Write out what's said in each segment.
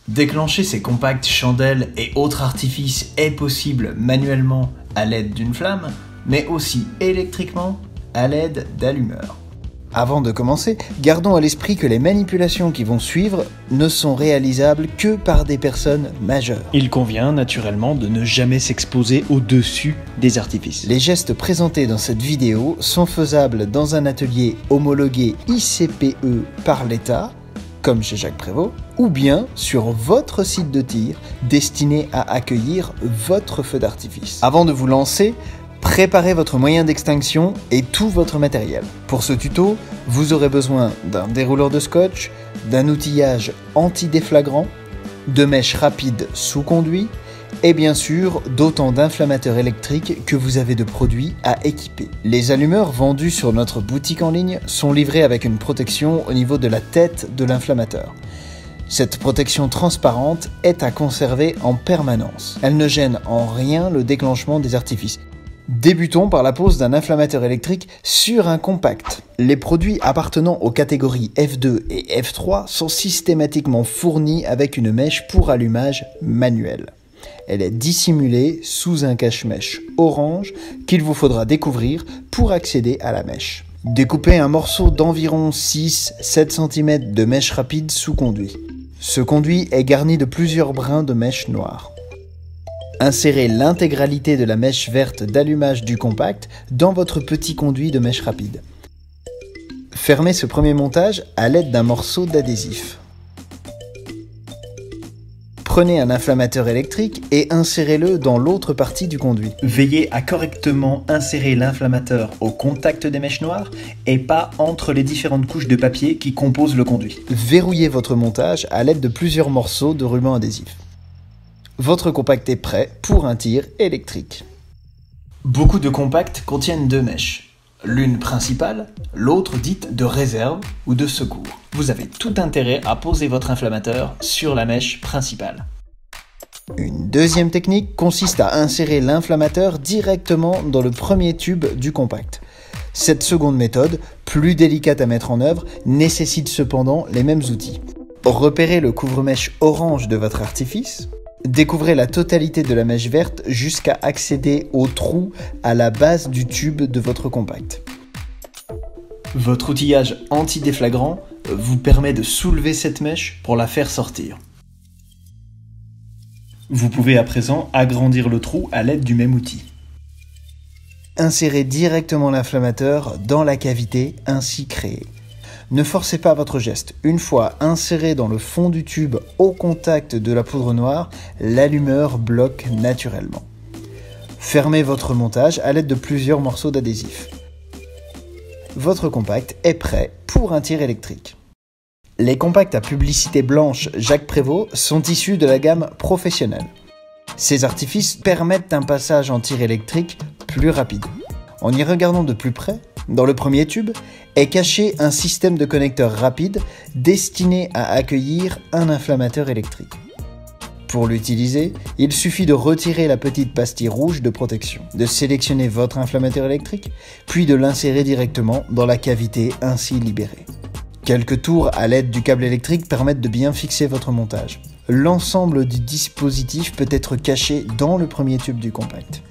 Déclencher ces compacts chandelles et autres artifices est possible manuellement à l'aide d'une flamme, mais aussi électriquement à l'aide d'allumeurs. Avant de commencer, gardons à l'esprit que les manipulations qui vont suivre ne sont réalisables que par des personnes majeures. Il convient naturellement de ne jamais s'exposer au-dessus des artifices. Les gestes présentés dans cette vidéo sont faisables dans un atelier homologué ICPE par l'État, comme chez Jacques Prévost, ou bien sur votre site de tir destiné à accueillir votre feu d'artifice. Avant de vous lancer, préparez votre moyen d'extinction et tout votre matériel. Pour ce tuto, vous aurez besoin d'un dérouleur de scotch, d'un outillage anti-déflagrant, de mèches rapides sous conduit et bien sûr d'autant d'inflammateurs électriques que vous avez de produits à équiper. Les allumeurs vendus sur notre boutique en ligne sont livrés avec une protection au niveau de la tête de l'inflammateur. Cette protection transparente est à conserver en permanence. Elle ne gêne en rien le déclenchement des artifices. Débutons par la pose d'un inflammateur électrique sur un compact. Les produits appartenant aux catégories F2 et F3 sont systématiquement fournis avec une mèche pour allumage manuel. Elle est dissimulée sous un cache-mèche orange qu'il vous faudra découvrir pour accéder à la mèche. Découpez un morceau d'environ 6-7 cm de mèche rapide sous conduit. Ce conduit est garni de plusieurs brins de mèche noire. Insérez l'intégralité de la mèche verte d'allumage du compact dans votre petit conduit de mèche rapide. Fermez ce premier montage à l'aide d'un morceau d'adhésif. Prenez un inflammateur électrique et insérez-le dans l'autre partie du conduit. Veillez à correctement insérer l'inflammateur au contact des mèches noires et pas entre les différentes couches de papier qui composent le conduit. Verrouillez votre montage à l'aide de plusieurs morceaux de ruban adhésif. Votre compact est prêt pour un tir électrique. Beaucoup de compacts contiennent deux mèches. L'une principale, l'autre dite de réserve ou de secours. Vous avez tout intérêt à poser votre inflammateur sur la mèche principale. Une deuxième technique consiste à insérer l'inflammateur directement dans le premier tube du compact. Cette seconde méthode, plus délicate à mettre en œuvre, nécessite cependant les mêmes outils. Repérez le couvre-mèche orange de votre artifice. Découvrez la totalité de la mèche verte jusqu'à accéder au trou à la base du tube de votre compact. Votre outillage anti-déflagrant vous permet de soulever cette mèche pour la faire sortir. Vous pouvez à présent agrandir le trou à l'aide du même outil. Insérez directement l'inflammateur dans la cavité ainsi créée. Ne forcez pas votre geste. Une fois inséré dans le fond du tube au contact de la poudre noire, l'allumeur bloque naturellement. Fermez votre montage à l'aide de plusieurs morceaux d'adhésif. Votre compact est prêt pour un tir électrique. Les compacts à publicité blanche Jacques Prévost sont issus de la gamme professionnelle. Ces artifices permettent un passage en tir électrique plus rapide. En y regardant de plus près, dans le premier tube, est caché un système de connecteurs rapide destiné à accueillir un inflammateur électrique. Pour l'utiliser, il suffit de retirer la petite pastille rouge de protection, de sélectionner votre inflammateur électrique, puis de l'insérer directement dans la cavité ainsi libérée. Quelques tours à l'aide du câble électrique permettent de bien fixer votre montage. L'ensemble du dispositif peut être caché dans le premier tube du compact.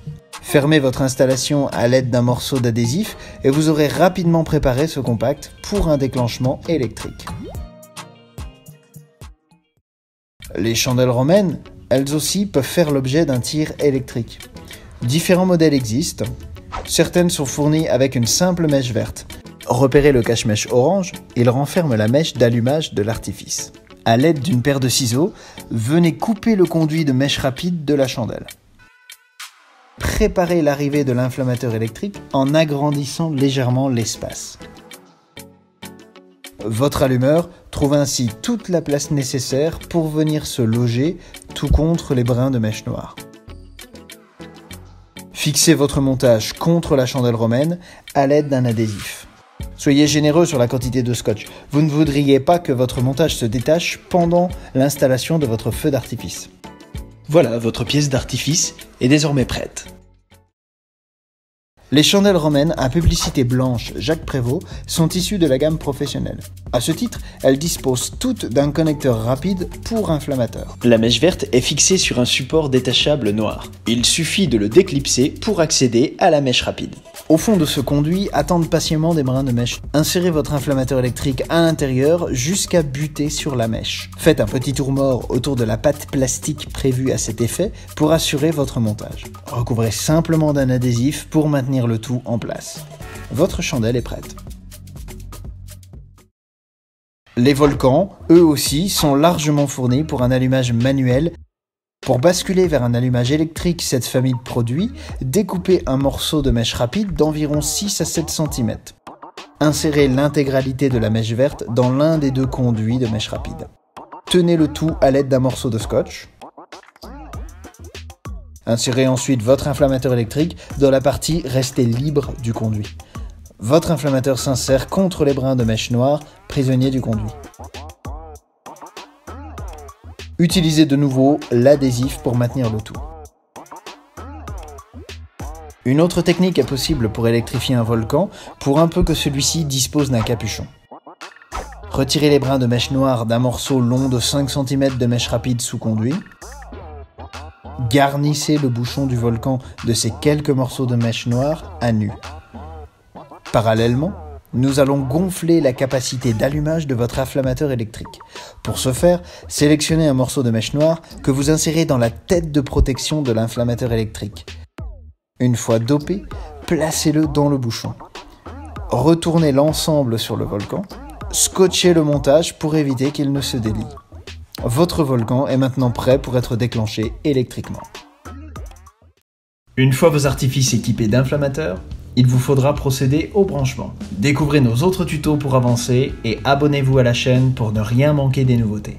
Fermez votre installation à l'aide d'un morceau d'adhésif et vous aurez rapidement préparé ce compact pour un déclenchement électrique. Les chandelles romaines, elles aussi, peuvent faire l'objet d'un tir électrique. Différents modèles existent. Certaines sont fournies avec une simple mèche verte. Repérez le cache-mèche orange, il renferme la mèche d'allumage de l'artifice. À l'aide d'une paire de ciseaux, venez couper le conduit de mèche rapide de la chandelle. Préparez l'arrivée de l'inflammateur électrique en agrandissant légèrement l'espace. Votre allumeur trouve ainsi toute la place nécessaire pour venir se loger tout contre les brins de mèche noire. Fixez votre montage contre la chandelle romaine à l'aide d'un adhésif. Soyez généreux sur la quantité de scotch. Vous ne voudriez pas que votre montage se détache pendant l'installation de votre feu d'artifice. Voilà, votre pièce d'artifice est désormais prête. Les chandelles romaines à publicité blanche Jacques Prévost sont issues de la gamme professionnelle. À ce titre, elles disposent toutes d'un connecteur rapide pour inflammateur. La mèche verte est fixée sur un support détachable noir. Il suffit de le déclipser pour accéder à la mèche rapide. Au fond de ce conduit attendent patiemment des brins de mèche. Insérez votre inflammateur électrique à l'intérieur jusqu'à buter sur la mèche. Faites un petit tour mort autour de la pâte plastique prévue à cet effet pour assurer votre montage. Recouvrez simplement d'un adhésif pour maintenir le tout en place. Votre chandelle est prête. Les volcans, eux aussi, sont largement fournis pour un allumage manuel. Pour basculer vers un allumage électrique cette famille de produits, découpez un morceau de mèche rapide d'environ 6 à 7 cm. Insérez l'intégralité de la mèche verte dans l'un des deux conduits de mèche rapide. Tenez le tout à l'aide d'un morceau de scotch. Insérez ensuite votre inflammateur électrique dans la partie restée libre du conduit. Votre inflammateur s'insère contre les brins de mèche noire, prisonniers du conduit. Utilisez de nouveau l'adhésif pour maintenir le tout. Une autre technique est possible pour électrifier un volcan, pour un peu que celui-ci dispose d'un capuchon. Retirez les brins de mèche noire d'un morceau long de 5 cm de mèche rapide sous conduit. Garnissez le bouchon du volcan de ces quelques morceaux de mèche noire à nu. Parallèlement, nous allons gonfler la capacité d'allumage de votre inflammateur électrique. Pour ce faire, sélectionnez un morceau de mèche noire que vous insérez dans la tête de protection de l'inflammateur électrique. Une fois dopé, placez-le dans le bouchon. Retournez l'ensemble sur le volcan. Scotchez le montage pour éviter qu'il ne se délie. Votre volcan est maintenant prêt pour être déclenché électriquement. Une fois vos artifices équipés d'inflammateurs, il vous faudra procéder au branchement. Découvrez nos autres tutos pour avancer et abonnez-vous à la chaîne pour ne rien manquer des nouveautés.